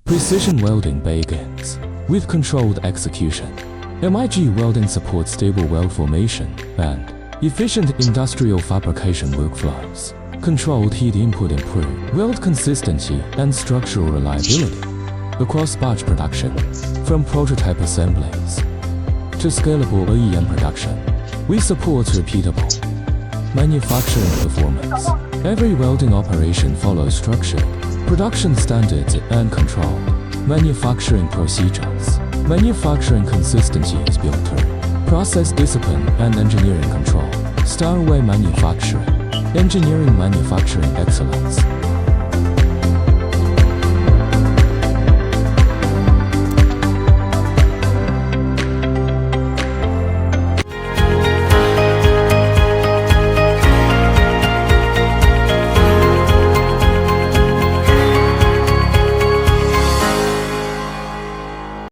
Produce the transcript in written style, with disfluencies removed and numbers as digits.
Precision welding begins with controlled execution. MIG Welding supports stable weld formation and efficient industrial fabrication workflows. Controlled heat input improve weld consistency and structural reliability across batch production. From prototype assemblies to scalable OEM production, we support repeatable manufacturing performance. Every welding operation follows structured production standards and controlled manufacturing procedures. Manufacturing consistency is built through process discipline and engineering control. STARWAY Manufacturing, engineering manufacturing excellence.